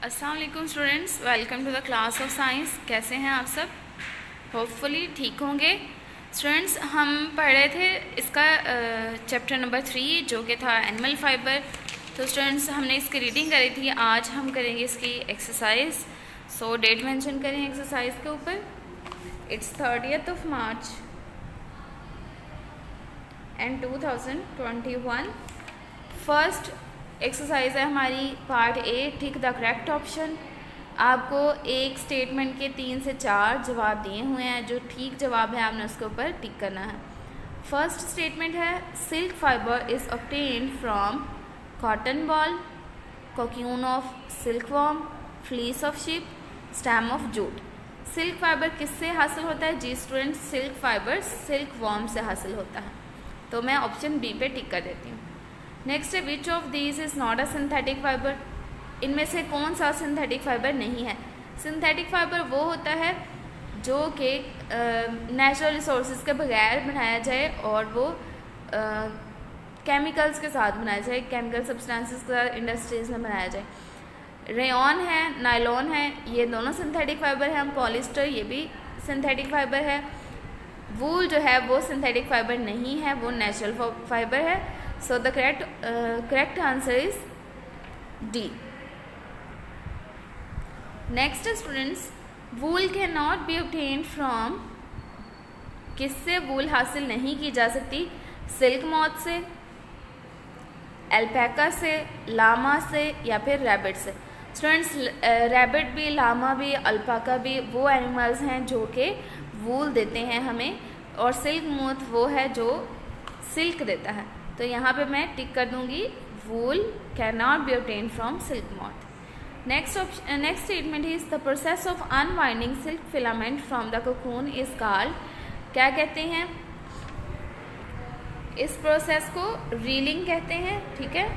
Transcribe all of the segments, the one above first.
अस्सलाम वालेकुम students, welcome to the class of science. कैसे हैं आप सब? होपफुली ठीक होंगे। स्टूडेंट्स, हम पढ़ रहे थे इसका चैप्टर नंबर 3 जो कि था एनिमल फाइबर। तो स्टूडेंट्स, हमने इसकी रीडिंग करी थी। आज हम करेंगे इसकी एक्सरसाइज। सो डेट मेंशन करें एक्सरसाइज के ऊपर। It's 30th of March and 2021। First exercise है हमारी part A, tick the correct option. आपको एक स्टेटमेंट के 3 से 4 जवाब दिए हुए हैं। जो ठीक जवाब है आपने उसके ऊपर टिक करना है। फर्स्ट स्टेटमेंट है silk fibre is obtained from cotton ball, cocoon of silkworm, fleece of sheep, stem of jute. Silk fibre किससे हासिल होता है? जी स्टूडेंट, सिल्क फाइबर सिल्कवॉर्म से हासिल होता है। तो मैं ऑप्शन बी पे टिक कर देती हूँ। नेक्स्ट है which of these is not a synthetic fibre. इनमें से कौन सा सिंथेटिक फाइबर नहीं है? सिंथेटिक फाइबर वो होता है जो कि नेचुरल रिसोर्सेज के बगैर बनाया जाए और वो केमिकल्स के साथ बनाया जाए, केमिकल सब्सटेंसेस के साथ इंडस्ट्रीज में बनाया जाए। रेयॉन है, नायलॉन है, ये दोनों सिंथेटिक फाइबर हैं। पॉलिस्टर ये भी सिंथेटिक फाइबर है। वूल जो है वो सिंथेटिक फाइबर नहीं है, वो नेचुरल फाइबर है। सो the correct answer is D. Next students, wool can not be obtained from, किससे वूल हासिल नहीं की जा सकती? सिल्क मॉथ से, अल्पैका से, लामा से या फिर रैबिट से। स्टूडेंट्स, रैबिट भी, लामा भी, अल्पाका भी वो एनिमल्स हैं जो कि वूल देते हैं हमें, और सिल्क मॉथ वो है जो सिल्क देता है। तो यहाँ पे मैं टिक कर दूंगी wool can not be obtained from silk moth. Next statement is the process of unwinding silk filament from the cocoon is called, क्या कहते हैं? इस प्रोसेस को रीलिंग कहते हैं। ठीक है।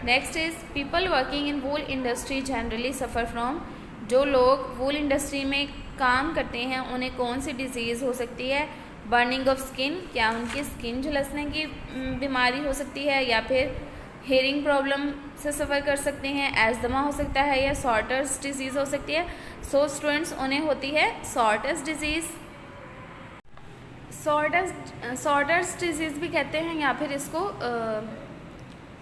Next is people working in wool industry generally suffer from, जो लोग वूल इंडस्ट्री में काम करते हैं उन्हें कौन सी डिजीज़ हो सकती है? बर्निंग ऑफ स्किन, क्या उनकी स्किन झुलसने की बीमारी हो सकती है, या फिर हेयरिंग प्रॉब्लम से सफ़र कर सकते हैं, एस्थमा हो सकता है, या सॉर्टर्स डिजीज़ हो सकती है। सो स्टूडेंट्स, उन्हें होती है सॉर्टर्स डिजीज़। सॉर्टर्स डिजीज़ भी कहते हैं, या फिर इसको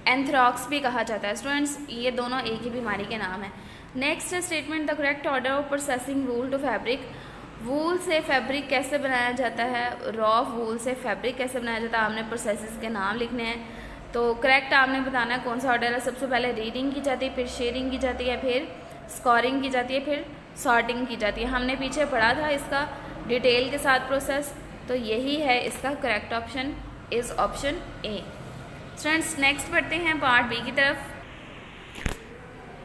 एंथ्रॉक्स भी कहा जाता है। स्टूडेंट्स, ये दोनों एक ही बीमारी के नाम है। नेक्स्ट है statement the correct order of processing wool to fabric. Wool से फैब्रिक कैसे बनाया जाता है? रॉ वूल से फैब्रिक कैसे बनाया जाता है? आपने प्रोसेसेस के नाम लिखने हैं। तो करेक्ट आपने बताना है कौन सा ऑर्डर है। सबसे पहले रीडिंग की जाती है, फिर शेयरिंग की जाती है, फिर स्कोरिंग की जाती है, फिर सॉर्टिंग की जाती है। हमने पीछे पढ़ा था इसका डिटेल के साथ प्रोसेस, तो यही है इसका correct option is option A. Students, next बढ़ते हैं पार्ट बी की तरफ।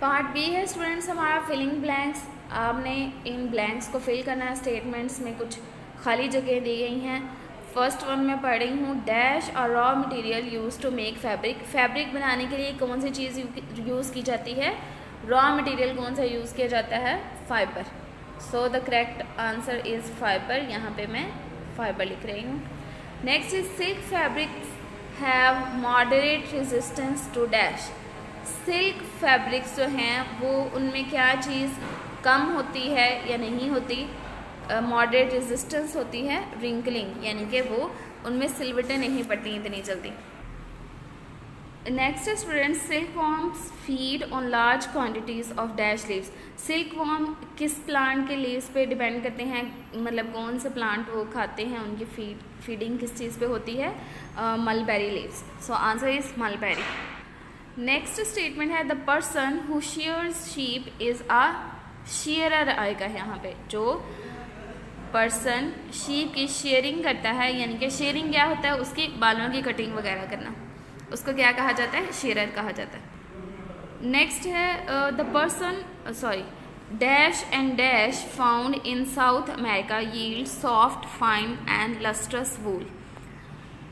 पार्ट बी है स्टूडेंट्स हमारा फिलिंग ब्लैंक्स। आपने इन ब्लैंक्स को फिल करना है। स्टेटमेंट्स में कुछ खाली जगह दी गई हैं। फर्स्ट वन मैं पढ़ रही हूँ, डैश और raw material use to make fabric. Fabric बनाने के लिए कौन सी चीज़ यूज़ की जाती है? रॉ मटेरियल कौन सा यूज़ किया जाता है? Fibre. So the correct answer is fibre. यहाँ पे मैं फाइबर लिख रही हूँ। Next is silk fabrics have moderate resistance to dash. Silk fabrics जो हैं वो उनमें क्या चीज़ कम होती है या नहीं होती? मॉडरेट रेजिस्टेंस होती है रिंकलिंग, यानी कि वो उनमें सिलवटें नहीं पड़ती इतनी जल्दी। Next students, silk worms feed on large quantities of dash leaves. Silk worm किस प्लांट के लीव्स पे डिपेंड करते हैं? मतलब कौन से प्लांट वो खाते हैं, उनकी फीडिंग किस चीज़ पे होती है? Mulberry leaves. So answer is mulberry. Next statement है the person who shears sheep is a, shearer आएगा यहाँ पे। जो पर्सन शीप की शेयरिंग करता है, यानी कि शेयरिंग क्या होता है? उसकी बालों की कटिंग वगैरह करना, उसको क्या कहा जाता है? शेयरर कहा जाता है। नेक्स्ट है the person dash and dash found in South America yield soft fine and lustrous wool.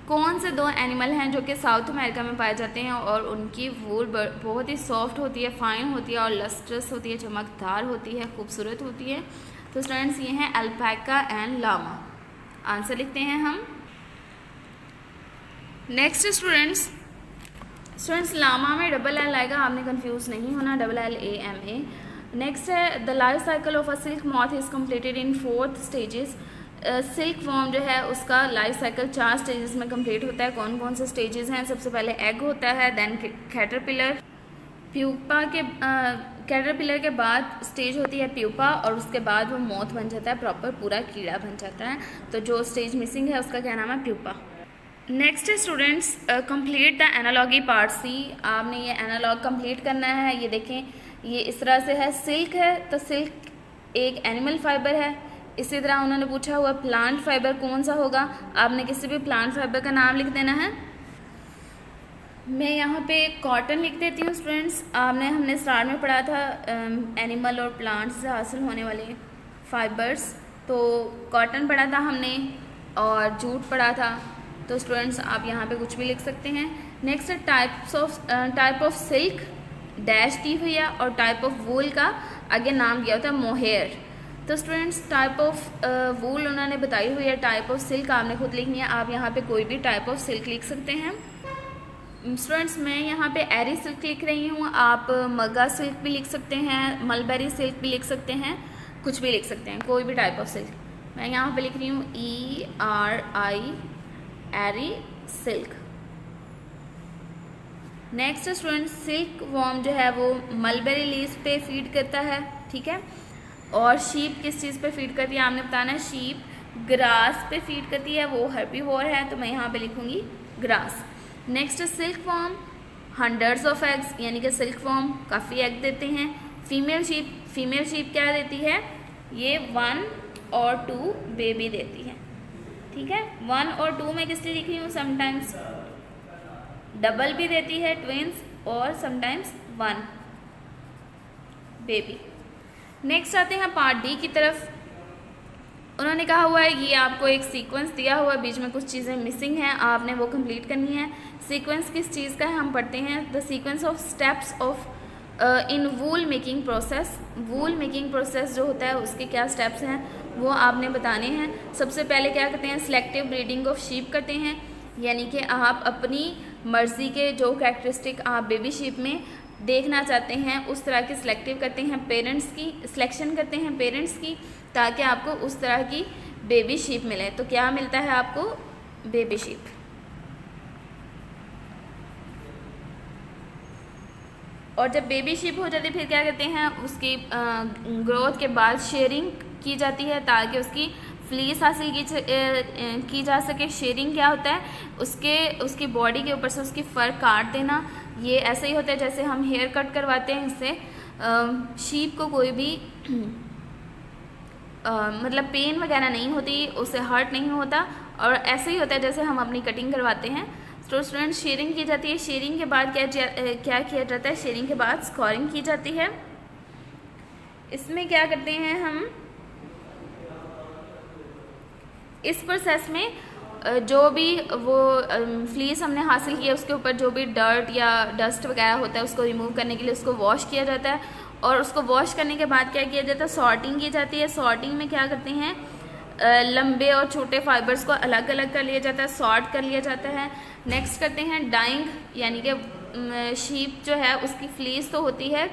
कौन से दो एनिमल हैं जो कि साउथ अमेरिका में पाए जाते हैं और उनकी वूल बहुत ही सॉफ्ट होती है, फाइन होती है और लस्ट्रस होती है, चमकदार होती है, खूबसूरत होती है? तो स्टूडेंट्स, ये हैं अल्पैका एंड लामा। आंसर लिखते हैं हम। नेक्स्ट स्टूडेंट्स, लामा में डबल एल आएगा, आपने कंफ्यूज नहीं होना, LLAMA। नेक्स्ट है the life cycle of a silk moth is completed in 4 stages. Silk worm जो है उसका लाइफ साइकिल 4 स्टेजेस में कंप्लीट होता है। कौन कौन से स्टेजेस हैं? सबसे पहले एग होता है, देन कैटरपिलर, प्यूपा के कैटरपिलर के बाद स्टेज होती है प्यूपा, और उसके बाद वो मॉथ बन जाता है, प्रॉपर पूरा कीड़ा बन जाता है। तो जो स्टेज मिसिंग है उसका क्या नाम है? Pupa. Next students, complete the analogy part C. आपने ये एनालॉग कंप्लीट करना है। ये देखें, ये इस तरह से है। सिल्क है तो सिल्क एक एनिमल फाइबर है। इसी तरह उन्होंने पूछा हुआ प्लांट फाइबर कौन सा होगा। आपने किसी भी प्लांट फाइबर का नाम लिख देना है। मैं यहाँ पे कॉटन लिख देती हूँ स्टूडेंट्स। हमने स्टार्ट में पढ़ा था एनिमल और प्लांट्स से हासिल होने वाले फाइबर्स, तो कॉटन पढ़ा था हमने और जूट पढ़ा था। तो स्टूडेंट्स आप यहाँ पे कुछ भी लिख सकते हैं। Next type of silk dash दी हुई है, और टाइप ऑफ वूल का आगे नाम दिया होता है मोहेयर। तो स्टूडेंट्स टाइप ऑफ वूल उन्होंने बताई हुई है, टाइप ऑफ सिल्क आपने खुद लिखनी है। आप यहाँ पे कोई भी टाइप ऑफ सिल्क लिख सकते हैं। स्टूडेंट्स मैं यहाँ पे एरी सिल्क लिख रही हूँ। आप मगा सिल्क भी लिख सकते हैं, मलबेरी सिल्क भी लिख सकते हैं, कुछ भी लिख सकते हैं, कोई भी टाइप ऑफ सिल्क। मैं यहाँ पे लिख रही हूँ ERI eri silk. Next student, silk worm जो है वो मलबेरी लीव्स पे फीड करता है, ठीक है। और शीप किस चीज़ पे फीड करती है आपने बताना है। शीप ग्रास पे फीड करती है, वो हर्बीवोर है, तो मैं यहाँ पे लिखूँगी grass. Next silk worm hundreds of eggs, यानी कि सिल्क वॉर्म काफ़ी एग देते हैं। फीमेल शीप क्या देती है? ये 1 और 2 बेबी देती है, ठीक है। 1 और 2 मैं किस लिए लिख रही हूँ? समटाइम्स डबल भी देती है, ट्विंस, और समटाइम्स 1 बेबी। नेक्स्ट आते हैं पार्ट डी की तरफ। उन्होंने कहा हुआ है ये आपको एक सीक्वेंस दिया हुआ है, बीच में कुछ चीज़ें मिसिंग हैं, आपने वो कंप्लीट करनी है। सीक्वेंस किस चीज़ का है हम पढ़ते हैं। The sequence of steps of in wool making process. Wool making process जो होता है उसके क्या स्टेप्स हैं वो आपने बताने हैं। सबसे पहले क्या करते हैं? सिलेक्टिव ब्रीडिंग ऑफ शीप करते हैं, यानी कि आप अपनी मर्ज़ी के जो कैरेक्टरिस्टिक आप बेबी शीप में देखना चाहते हैं उस तरह की सिलेक्टिव करते हैं, पेरेंट्स की सिलेक्शन करते हैं पेरेंट्स की, ताकि आपको उस तरह की बेबी शीप मिले। तो क्या मिलता है आपको? Baby sheep. और जब बेबी शिप हो जाती है फिर क्या कहते हैं? उसकी ग्रोथ के बाद शेयरिंग की जाती है ताकि उसकी फ्लीस हासिल की जा सके। शेयरिंग क्या होता है? उसकी बॉडी के ऊपर से उसकी फर काट देना। ये ऐसे ही होता है जैसे हम हेयर कट करवाते हैं, इससे शीप को कोई भी मतलब पेन वगैरह नहीं होती, उससे हर्ट नहीं होता। और ऐसे ही होता है जैसे हम अपनी कटिंग करवाते हैं। तो स्टूडेंट शेयरिंग की जाती है। शेयरिंग के बाद क्या किया जाता है? शेयरिंग के बाद स्कोरिंग की जाती है। इसमें क्या करते हैं हम? इस प्रोसेस में जो भी वो फ्लीस हमने हासिल किया उसके ऊपर जो भी डर्ट या डस्ट वगैरह होता है उसको रिमूव करने के लिए उसको वॉश किया जाता है। और उसको वॉश करने के बाद क्या किया जाता है? सॉर्टिंग की जाती है। सॉर्टिंग में क्या करते हैं? लंबे और छोटे फाइबर्स को अलग अलग कर लिया जाता है, सॉर्ट कर लिया जाता है। नेक्स्ट करते हैं डाइंग, यानी कि शीप जो है उसकी फ्लीस तो होती है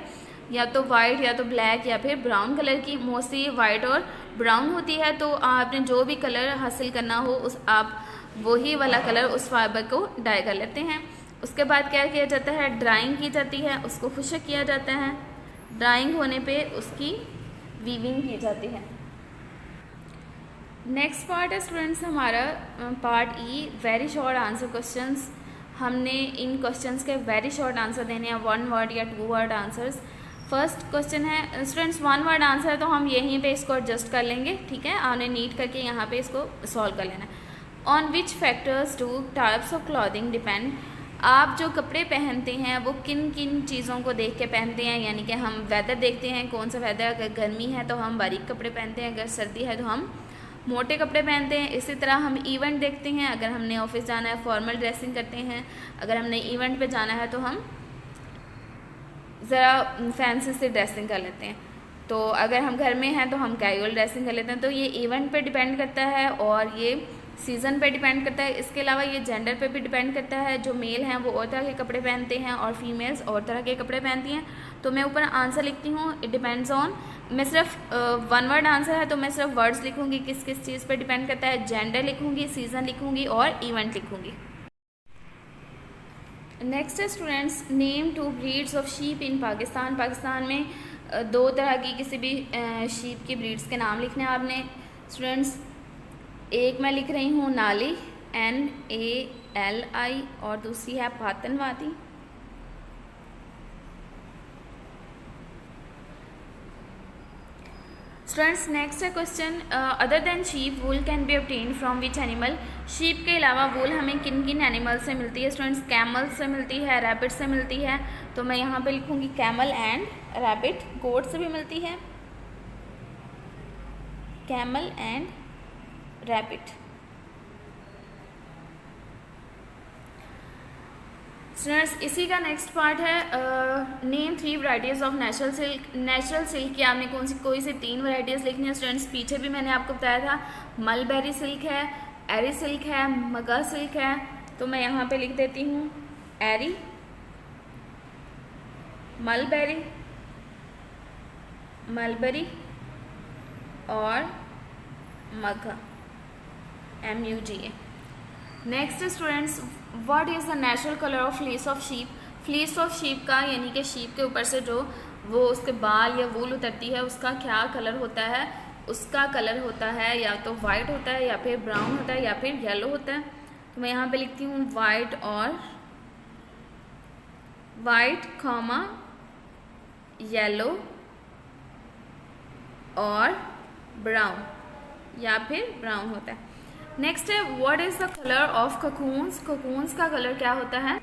या तो वाइट या तो ब्लैक या फिर ब्राउन कलर की, मोस्टली वाइट और ब्राउन होती है। तो आपने जो भी कलर हासिल करना हो आप वही वाला कलर उस फाइबर को डाई कर लेते हैं। उसके बाद क्या किया जाता है? ड्राइंग की जाती है, उसको खुश्क किया जाता है। ड्राइंग होने पे उसकी वीविंग की जाती है। नेक्स्ट पार्ट है स्टूडेंट्स हमारा पार्ट ई, वेरी शॉर्ट आंसर क्वेश्चंस। हमने इन क्वेश्चंस के वेरी शॉर्ट आंसर देने हैं, 1 वर्ड या 2 वर्ड आंसर्स। फर्स्ट क्वेश्चन है स्टूडेंट्स 1 वर्ड आंसर है तो हम यहीं पे इसको एडजस्ट कर लेंगे, ठीक है। आपने नीट करके यहाँ पे इसको सॉल्व कर लेना है। On which factors do types of clothing depend. आप जो कपड़े पहनते हैं वो किन किन चीज़ों को देख के पहनते हैं, यानी कि हम वेदर देखते हैं, कौन सा वेदर, अगर गर्मी है तो हम बारीक कपड़े पहनते हैं, अगर सर्दी है तो हम मोटे कपड़े पहनते हैं। इसी तरह हम इवेंट देखते हैं, अगर हमने ऑफिस जाना है फॉर्मल ड्रेसिंग करते हैं, अगर हमने इवेंट पे जाना है तो हम ज़रा फैंसी से ड्रेसिंग कर लेते हैं। तो अगर हम घर में हैं तो हम कैजुअल ड्रेसिंग कर लेते हैं। तो ये इवेंट पे डिपेंड करता है और ये सीज़न पे डिपेंड करता है। इसके अलावा ये जेंडर पे भी डिपेंड करता है। जो मेल हैं वो और तरह के कपड़े पहनते हैं और फीमेल्स और तरह के कपड़े पहनती हैं। तो मैं ऊपर आंसर लिखती हूँ इट डिपेंड्स ऑन। मैं सिर्फ वन वर्ड आंसर है तो मैं सिर्फ वर्ड्स लिखूँगी, किस किस चीज़ पर डिपेंड करता है, जेंडर लिखूँगी, सीज़न लिखूँगी और इवेंट लिखूँगी। नेक्स्ट है students, name 2 breeds of sheep in Pakistan. Pakistan में 2 तरह की किसी भी शीप की ब्रीड्स के नाम लिखने हैं आपने स्टूडेंट्स। एक मैं लिख रही हूँ नाली NALI और दूसरी है पातनवादी। स्टूडेंट्स नेक्स्ट है question, other than sheep wool can be obtain from which animal. Sheep के अलावा वूल हमें किन किन एनिमल से मिलती है स्टूडेंट्स? कैमल से मिलती है, रैबिट से मिलती है, तो मैं यहाँ पे लिखूँगी कैमल एंड रैबिट। गोट से भी मिलती है, कैमल एंड रैबिट। स्टूडेंट्स इसी का नेक्स्ट पार्ट है, name 3 varieties of natural silk. Natural silk की आपने कोई सी 3 वैरायटीज़ लिखनी है स्टूडेंट्स। पीछे भी मैंने आपको बताया था, मलबेरी सिल्क है, एरी सिल्क है, मगा सिल्क है, तो मैं यहाँ पे लिख देती हूँ एरी, मलबेरी, मलबरी और मगा, MUGA। Next students, what is the natural colour of fleece of sheep. Fleece of sheep का यानी कि शीप के ऊपर से जो वो उसके बाल या वूल उतरती है उसका क्या कलर होता है? उसका कलर होता है या तो वाइट होता है या फिर ब्राउन होता है या फिर येलो होता है। तो मैं यहाँ पे लिखती हूँ वाइट और वाइट कॉमा येलो और ब्राउन या फिर ब्राउन होता है। नेक्स्ट है what is the colour of cocoons. Cocoons का कलर क्या होता है?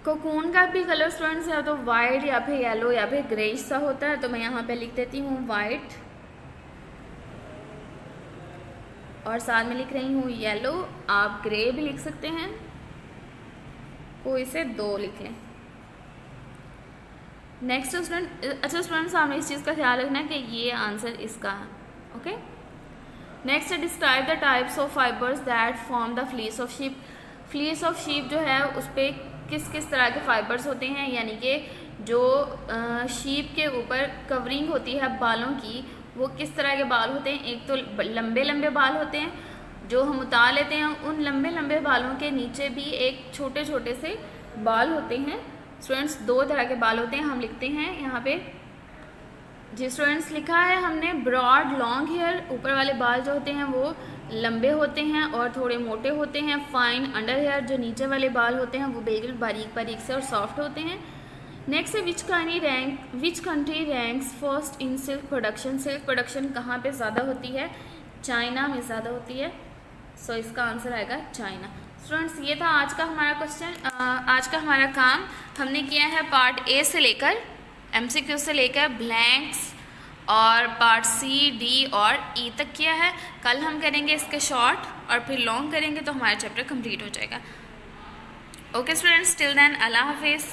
कोकून का भी कलर स्टूडेंट्स या तो वाइट या फिर येलो या फिर ग्रेइश सा होता है, तो मैं यहाँ पे लिख देती हूँ वाइट और साथ में लिख रही हूँ येलो। आप ग्रे भी लिख सकते हैं, कोई से 2 लिख लें। नेक्स्ट स्टूडेंट, अच्छा स्टूडेंट्स आपने इस चीज़ का ख्याल रखना है कि ये आंसर इसका है, ओके। नेक्स्ट है describe the types of fibres that form the fleece of sheep. Fleece of sheep जो है उस पर किस किस तरह के फाइबर्स होते हैं, यानी कि जो शीप के ऊपर कवरिंग होती है बालों की, वो किस तरह के बाल होते हैं? एक तो लंबे लंबे बाल होते हैं जो हम उतार लेते हैं, उन लंबे लंबे बालों के नीचे भी एक छोटे छोटे से बाल होते हैं स्टूडेंट्स। 2 तरह के बाल होते हैं, हम लिखते हैं यहाँ पे जी स्टूडेंट्स, लिखा है हमने ब्रॉड लॉन्ग हेयर, ऊपर वाले बाल जो होते हैं वो लंबे होते हैं और थोड़े मोटे होते हैं। फाइन अंडर हेयर, जो नीचे वाले बाल होते हैं वो बिल्कुल बारीक बारीक से और सॉफ्ट होते हैं। नेक्स्ट है which country ranks first in silk production. Silk production कहाँ पे ज़्यादा होती है? चाइना में ज़्यादा होती है, सो इसका आंसर आएगा चाइना। स्टूडेंट्स ये था आज का हमारा क्वेश्चन, आज का हमारा काम। हमने किया है पार्ट A से लेकर MCQ से लेकर ब्लैंक्स और पार्ट C, D और E तक किया है। कल हम करेंगे इसके शॉर्ट और फिर लॉन्ग करेंगे तो हमारा चैप्टर कंप्लीट हो जाएगा। ओके स्टूडेंट्स, टिल देन अल्लाह हाफिज़।